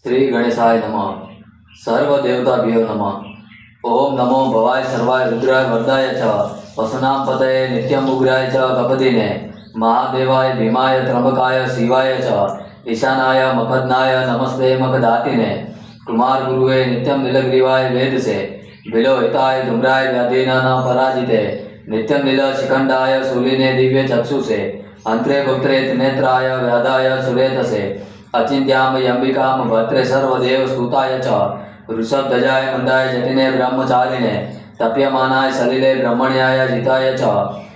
श्री गणेशाय नमः। सर्वदेवताभ्यो नमः। ओम नमो भवाय सर्वाय रुद्राय वरदाय च वसुनां पतये नित्यमुग्राय च गपदिने महादेवाय भीमाय त्र्यंबकाय शिवाय च ईशानाय मखदनाय नमस्ते मखदातिने कुमार गुरुवे नित्यम नीलग्रीवाय वेदसे विलोहिताय धूम्राय व्याधिना पराजिते नित्यम नील शिखंडाय शूलिने दिव्य चक्षुषे अंत्रे गुप्त्रे त्रिनेत्राय व्याधाय सुरेतसे अचिंत्याम यंबिकाम भद्रे सर्वदेव स्तुताय च वृषभध्वजाय मंदाय जटिने ब्रह्मचारिणे तप्यमानाय सलिले ब्रह्मण्याय जिताय च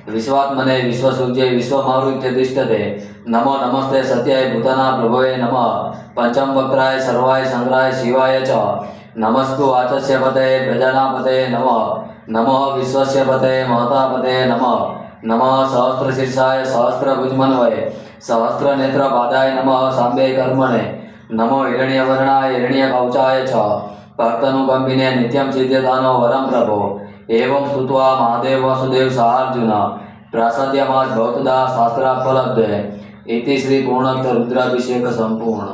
विश्वात्मने विश्वसूर्ये विश्वमावृत्यतिष्ठते नमो नमस्ते सत्याय भूतना प्रभवे नमः पंचम वक्त्राय सर्वाय संग्राय शिवाय च नमस्तु वाचस्य पतये प्रजानापतये नमः नमः विश्वस्य पतये महतापतये नमः नमः सहस्रशीर्षाय सहस्रभुजमन्वये सहस्रनेत्रपादाय नमः साम्बे कर्मणे नमो हिरण्यवर्णाय हिरण्यकवचाय च भक्तनुकंपिने नित्यं सिद्ध्यतानो वरं प्रभो एवं स्तुत्वा महादेव वासुदेव सहार्जुन प्रासाद्यमास भवतदा शास्त्रापलब्धे इति श्री पूर्णोक्त रुद्राभिषेक संपूर्ण।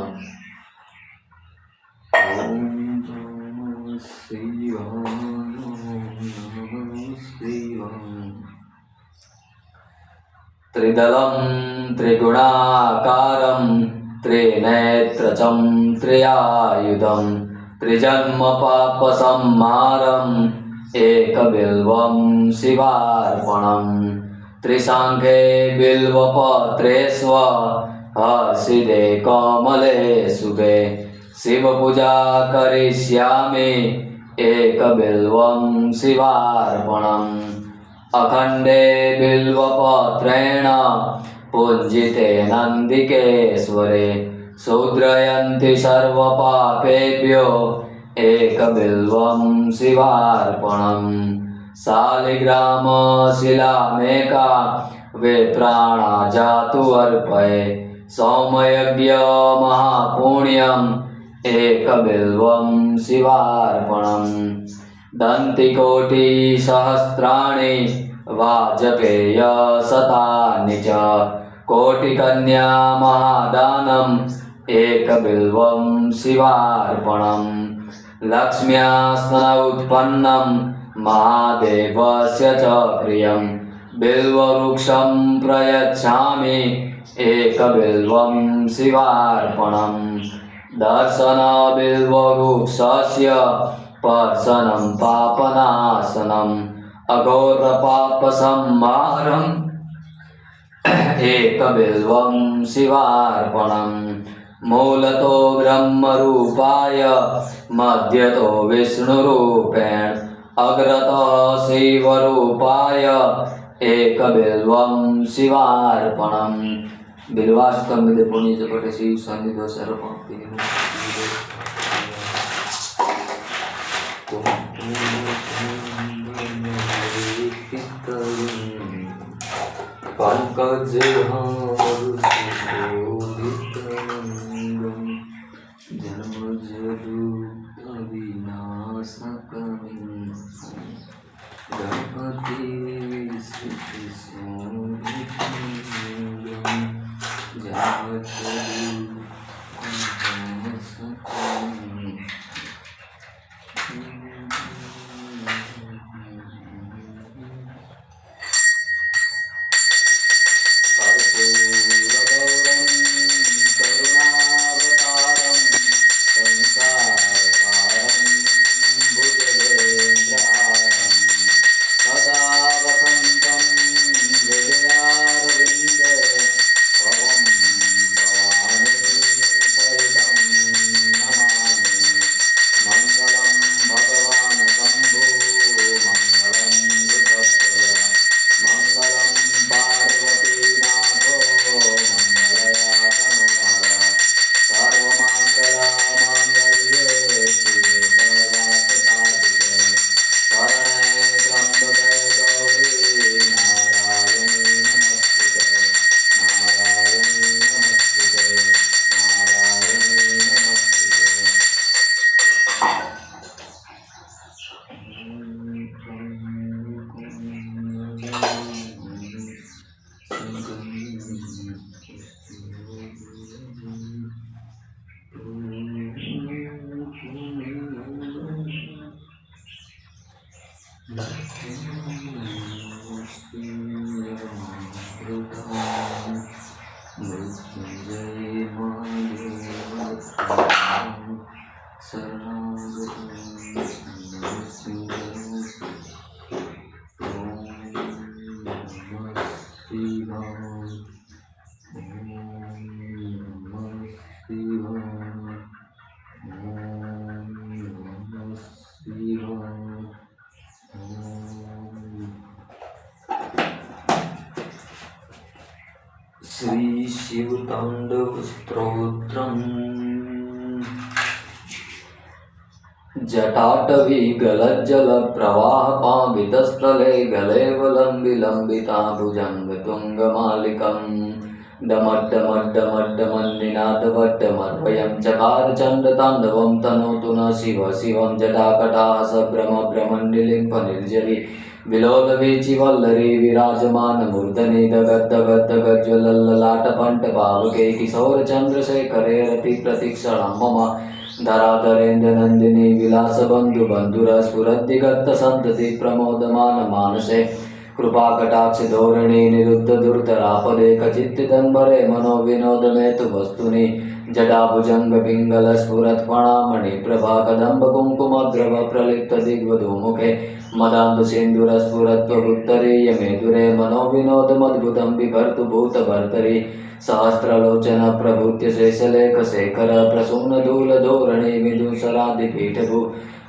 त्रिदलं त्रिगुणाकारं त्रिनेत्रचं त्रियायुधं त्रिजन्म पापसंहारम् एकबिल्वं शिवार्पणं त्रिशाङ्खे बिल्वपत्रे हर्षिदे कमले शुभे शिवपूजा करिष्यामि एकबिल्वं शिवार्पणम् अखंडे बिल्वपत्रेण पूजिते नंदिकेश्वरे शूद्रयन्ति सर्वपापेभ्यो एकबिल्वं शिवार्पणम् शालिग्राम शिलामेका विप्राणा जातु अर्पये सौमयज्ञ महापुण्यम् एकबिल्वं शिवार्पणम् दन्तिकोटि सहस्राणि वाजपेय शतानि च कोटिकन्या महादानम् एकबिल्वं शिवार्पणम् लक्ष्म्या उत्पन्नं महादेवस्य च प्रियं बिल्ववृक्षं प्रयच्छामि एकबिल्वं शिवार्पणम् दर्शन बिल्ववृक्षस्य पर्शनं पापनाशनम् अघोरपापसंहारम् एकबिल्वं शिवार्पणम् मूलतो ब्रह्मरूपाय मध्यतो विष्णुरूपेण अग्रतः शिवरूपाय एकबिल्वं शिवार्पणम्। बिल्वाष्टमी पुण्यजपटे शिव सान्निध्य सर्वभक्ति पंकज मृत्युंजय महादेव श्री शिव तांडव स्तोत्रम् जटाटवी गलज्जल प्रवाह पावितस्थले गलेवलम्बिलम्बिता भुजंग तुंगमालिकम् डमड्डमड्डमड्डमन्निनादवड्डमर्वयं चकार चण्डताण्डवं तनोतु न शिव शिवं जटाकटाः सभ्रमभ्रमण्डिलिम्प निर्जरी विलोलवीचिवल्लरी विराजमान मूर्धनि दगद्दगद्दगज्ज्वलल्ललाटपण्टभावके किशोरचन्द्रशेखरे रति प्रतिक्षणं मम धराधरेन्द्र नन्दिनी विलासबन्धु बन्धुर स्फुरद्दिगत्तसन्तति प्रमोदमान मानसे कृपाकटाक्ष धोरणी निरुद्ध दुर्धरापदे कचित्तिदम्बरे मनोविनोदमेतु वस्तुनि जटाभुजंग पिंगल स्फुरत्फणामणि प्रभा कदम्ब कुङ्कुमद्रव प्रलिप्त दिग्वधूमुखे मदान्धु सिन्दूर स्फुरत्वगुत्तरीय मेदुरे मनोविनोदमद्भुतं बिभर्तु भूतभर्तरि सहस्रलोचन प्रभूत्य शेषलेख शेखर प्रसून धूल धोरणी विदुषरादिपीठभू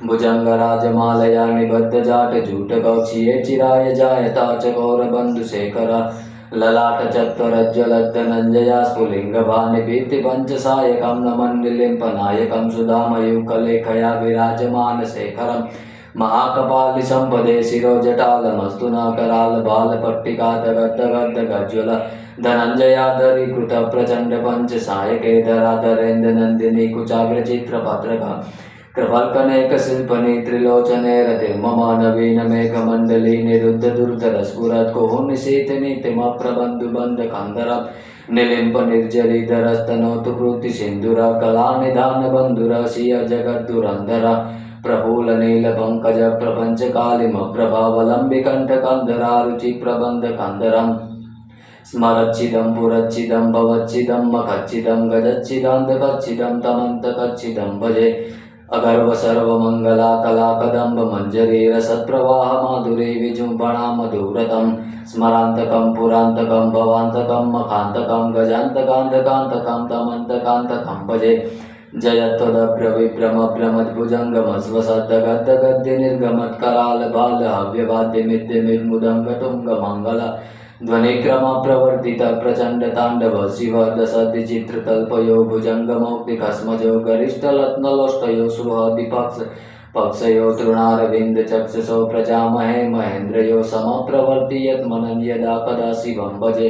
भुजंग राजमालया निबद्ध जाट जूट कौक्षिये चिराय जायता चकोर बंधु शेखर ललाट चत्वरज्ज्वलद्धनञ्जया स्फुलिंग भानि भीति पंचसायकं नमन्निलिम्पनायकं सुधामयूखलेखया विराजमान शेखरम् महाकपालि संपदे शिरो जटालमस्तु न कराल बाल पट्टिका दगद्दगद्दगज्ज्वल धनञ्जयाधरीकृत प्रचंड पंच सायके धराधरेन्द्र नंदिनी कुचाग्र चित्र पत्रक कृपल्कनेक शिल्पनि त्रिलोचने रतिर्मम नवीन मेघमण्डली निरुद्ध दुर्धर स्फुरत् कुहुनिशीत नीतिमप्रबन्धु बन्ध कंदर निलिम्प निर्जरीधरस्तनोतु कृति सिन्दूर कला निधान बन्धुर शिय जगद्दुरन्धर प्रफुल्ल नील पंकज प्रपंच कालिम प्रभावलंबि कंठ कंधरा रुचि प्रबंध कंधरम स्मरच्छिदं पुरच्छिदं भवच्छिदं मखच्छिदं गजच्छिदान्धकच्छिदं तमन्तकच्छिदं भजे अगर्व सर्वमंगला कला कदम्ब मंजरी रसत्प्रवाह माधुरी विजृंभणा मधुरतम स्मरांतकं पुरांतकं भवांतकं मखांतकं गजांतकांतकांतकं तमंतकांतकं भजे जयत्वदभ्रविभ्रमभ्रमद्भुजङ्गमस्वसद्दगद्दगद्य निर्गमत्कराल बाल हव्यवाद्यमिद्यमिद्मुदङ्गतुङ्गमङ्गल ध्वनिक्रम प्रवर्तित प्रचंड तांडव शिव दशदि चित्रतल्पयो भुजङ्गमौक्तिकस्मजो गरिष्ठलत्नलोष्टयो सुहृदिपक्ष पक्षयो तृणारविन्द चक्षुषो प्रजामहे महेन्द्रयो समप्रवर्ति यन्मनन् यदा कदा शिवं भजे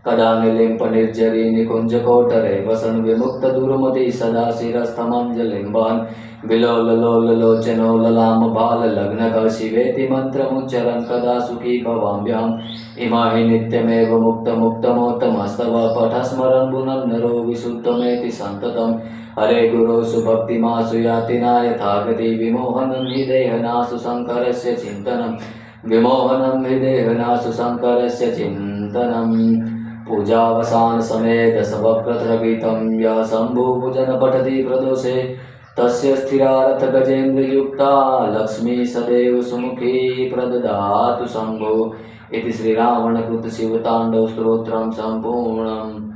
कदा निलिम्प निर्जरी निकुंज कोटरे वसन विमुक्त दुर्मति सदा शिरस्थमंजलिं वहन् विलोल लोल लोचनो ललाम बाल लग्न शिवेति मंत्रमुच्चरन् कदा सुखी भवाम्यहम् इमाहि नित्यमेव मुक्त मुक्तमोत्तमस्तव पठस्मरन् भुनन्नरो विशुद्धमेति सन्ततम् हरे गुरोसु भक्तिमासु यातिना यथागति विमोहनं हि देहनासु शङ्करस्य चिन्तनं विमोहनं हि देहनासु शङ्करस्य चिन्तनम् पूजावसान समय दशवक्रत्रगीतं यः शम्भुपूजन पठति प्रदोषे तस्य स्थिरारथ गजेन्द्र युक्ता लक्ष्मी सदैव सुमुखी प्रददातु शम्भो इति श्रीरावणकृत शिवताण्डव स्तोत्रं सम्पूर्णम्।